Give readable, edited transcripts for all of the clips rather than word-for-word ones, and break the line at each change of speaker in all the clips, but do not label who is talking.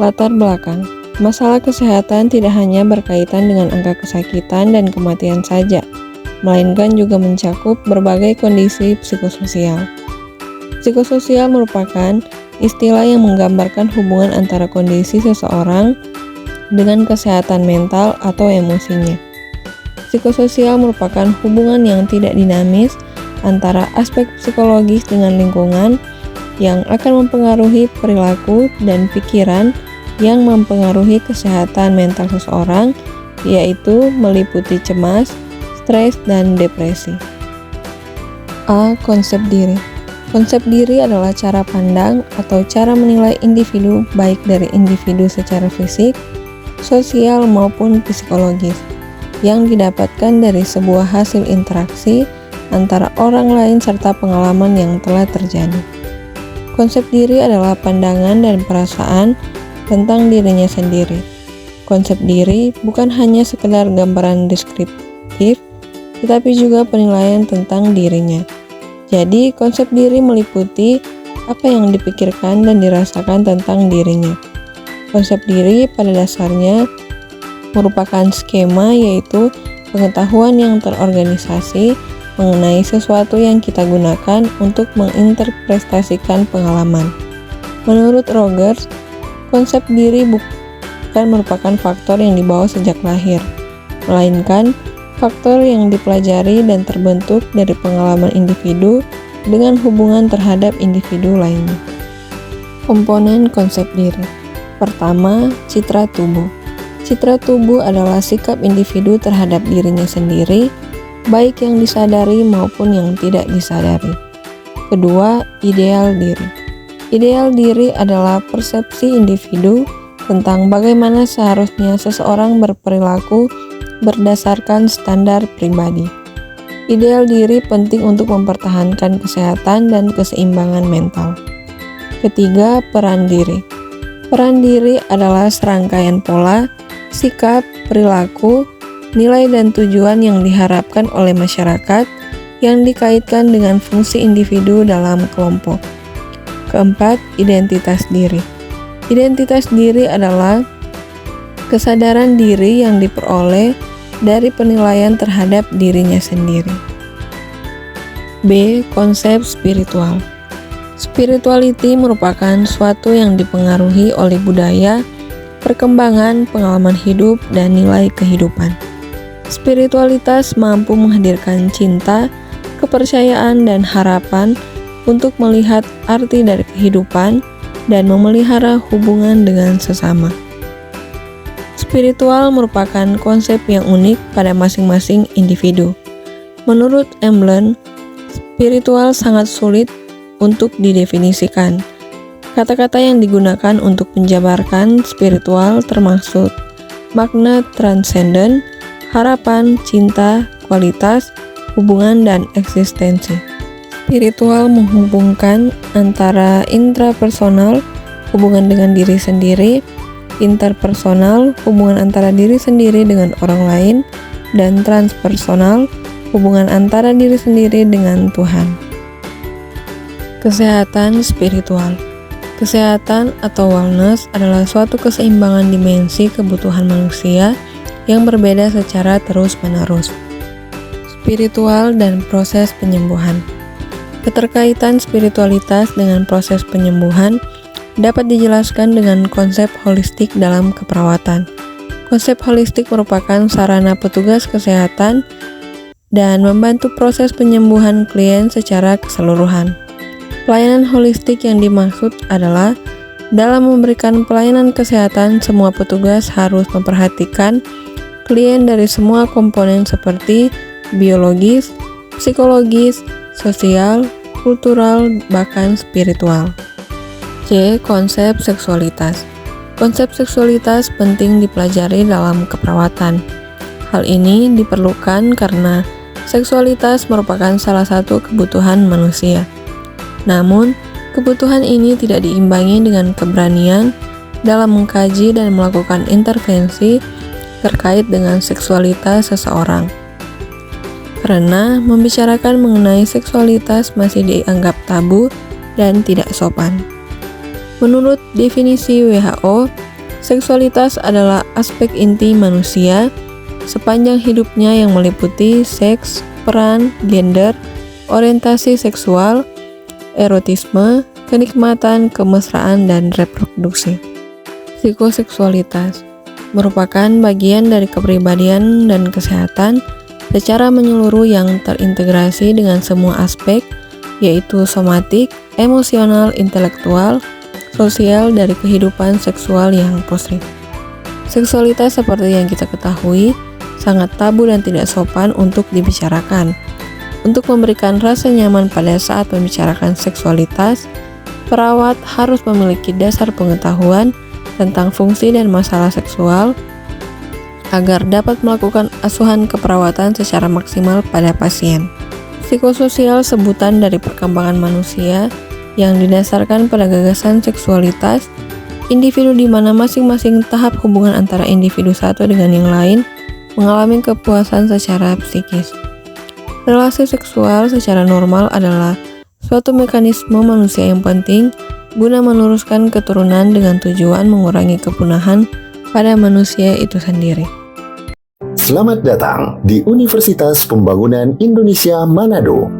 Latar belakang. Masalah kesehatan tidak hanya berkaitan dengan angka kesakitan dan kematian saja, melainkan juga mencakup berbagai kondisi psikososial. Psikososial merupakan istilah yang menggambarkan hubungan antara kondisi seseorang dengan kesehatan mental atau emosinya. Psikososial merupakan hubungan yang tidak dinamis antara aspek psikologis dengan lingkungan yang akan mempengaruhi perilaku dan pikiran yang mempengaruhi kesehatan mental seseorang, yaitu meliputi cemas, stres, dan depresi. A. Konsep diri. Konsep diri adalah cara pandang atau cara menilai individu baik dari individu secara fisik, sosial maupun psikologis yang didapatkan dari sebuah hasil interaksi antara orang lain serta pengalaman yang telah terjadi. Konsep diri adalah pandangan dan perasaan tentang dirinya sendiri. Konsep diri bukan hanya sekedar gambaran deskriptif, tetapi juga penilaian tentang dirinya. Jadi, konsep diri meliputi apa yang dipikirkan dan dirasakan tentang dirinya. Konsep diri pada dasarnya merupakan skema, yaitu pengetahuan yang terorganisasi mengenai sesuatu yang kita gunakan untuk menginterpretasikan pengalaman. Menurut Rogers, konsep diri bukan merupakan faktor yang dibawa sejak lahir, melainkan faktor yang dipelajari dan terbentuk dari pengalaman individu dengan hubungan terhadap individu lainnya. Komponen konsep diri. Pertama, citra tubuh. Citra tubuh adalah sikap individu terhadap dirinya sendiri, baik yang disadari maupun yang tidak disadari. Kedua, ideal diri. Ideal diri adalah persepsi individu tentang bagaimana seharusnya seseorang berperilaku berdasarkan standar pribadi. Ideal diri penting untuk mempertahankan kesehatan dan keseimbangan mental. Ketiga, peran diri. Peran diri adalah serangkaian pola, sikap, perilaku, nilai dan tujuan yang diharapkan oleh masyarakat yang dikaitkan dengan fungsi individu dalam kelompok. Keempat, identitas diri. Identitas diri adalah kesadaran diri yang diperoleh dari penilaian terhadap dirinya sendiri. B. Konsep spiritual. Spirituality merupakan suatu yang dipengaruhi oleh budaya, perkembangan, pengalaman hidup, dan nilai kehidupan. Spiritualitas mampu menghadirkan cinta, kepercayaan, dan harapan untuk melihat arti dari kehidupan dan memelihara hubungan dengan sesama. Spiritual merupakan konsep yang unik pada masing-masing individu. Menurut Emblem, spiritual sangat sulit untuk didefinisikan. Kata-kata yang digunakan untuk menjabarkan spiritual termasuk makna transenden, harapan, cinta, kualitas, hubungan, dan eksistensi. Spiritual menghubungkan antara intrapersonal, hubungan dengan diri sendiri, interpersonal, hubungan antara diri sendiri dengan orang lain, dan transpersonal, hubungan antara diri sendiri dengan Tuhan. Kesehatan spiritual. Kesehatan atau wellness adalah suatu keseimbangan dimensi kebutuhan manusia yang berbeda secara terus-menerus. Spiritual dan proses penyembuhan. Keterkaitan spiritualitas dengan proses penyembuhan dapat dijelaskan dengan konsep holistik dalam keperawatan. Konsep holistik merupakan sarana petugas kesehatan dan membantu proses penyembuhan klien secara keseluruhan. Pelayanan holistik yang dimaksud adalah dalam memberikan pelayanan kesehatan, semua petugas harus memperhatikan klien dari semua komponen seperti biologis, psikologis, sosial, kultural, bahkan spiritual. C. Konsep seksualitas. Konsep seksualitas penting dipelajari dalam keperawatan. Hal ini diperlukan karena seksualitas merupakan salah satu kebutuhan manusia. Namun, kebutuhan ini tidak diimbangi dengan keberanian dalam mengkaji dan melakukan intervensi terkait dengan seksualitas seseorang. Karena membicarakan mengenai seksualitas masih dianggap tabu dan tidak sopan. Menurut definisi WHO, Seksualitas adalah aspek inti manusia sepanjang hidupnya yang meliputi seks, peran, gender, orientasi seksual, erotisme, kenikmatan, kemesraan, dan reproduksi. Psikoseksualitas merupakan bagian dari kepribadian dan kesehatan secara menyeluruh yang terintegrasi dengan semua aspek, yaitu somatik, emosional, intelektual, sosial dari kehidupan seksual yang positif. Seksualitas seperti yang kita ketahui sangat tabu dan tidak sopan untuk dibicarakan. Untuk memberikan rasa nyaman pada saat membicarakan seksualitas, perawat harus memiliki dasar pengetahuan tentang fungsi dan masalah seksual agar dapat melakukan asuhan keperawatan secara maksimal pada pasien. Psikososial sebutan dari perkembangan manusia yang didasarkan pada gagasan seksualitas individu di mana masing-masing tahap hubungan antara individu satu dengan yang lain mengalami kepuasan secara psikis. Relasi seksual secara normal adalah suatu mekanisme manusia yang penting guna meneruskan keturunan dengan tujuan mengurangi kepunahan pada manusia itu sendiri.
Selamat datang di Universitas Pembangunan Indonesia Manado,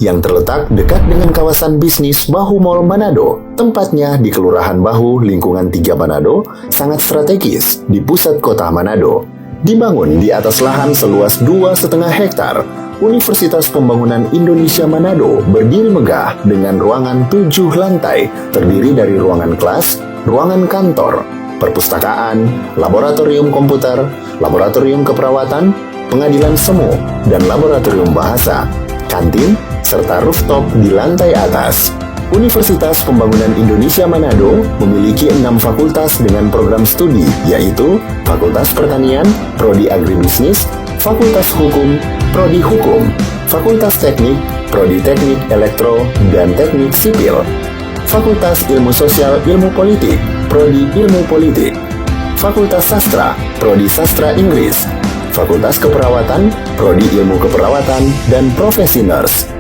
yang terletak dekat dengan kawasan bisnis Bahu Mall Manado. Tempatnya di Kelurahan Bahu, lingkungan 3 Manado, sangat strategis di pusat kota Manado. Dibangun di atas lahan seluas 2,5 hektar, Universitas Pembangunan Indonesia Manado berdiri megah dengan ruangan 7 lantai, terdiri dari ruangan kelas, ruangan kantor, perpustakaan, laboratorium komputer, laboratorium keperawatan, pengadilan semu, dan laboratorium bahasa, kantin, serta rooftop di lantai atas. Universitas Pembangunan Indonesia Manado memiliki 6 fakultas dengan program studi, yaitu Fakultas Pertanian, Prodi Agribisnis, Fakultas Hukum, Prodi Hukum, Fakultas Teknik, Prodi Teknik Elektro dan Teknik Sipil, Fakultas Ilmu Sosial Ilmu Politik, Prodi Ilmu Politik, Fakultas Sastra, Prodi Sastra Inggris, Fakultas Keperawatan, Prodi Ilmu Keperawatan dan Profesi Nurse.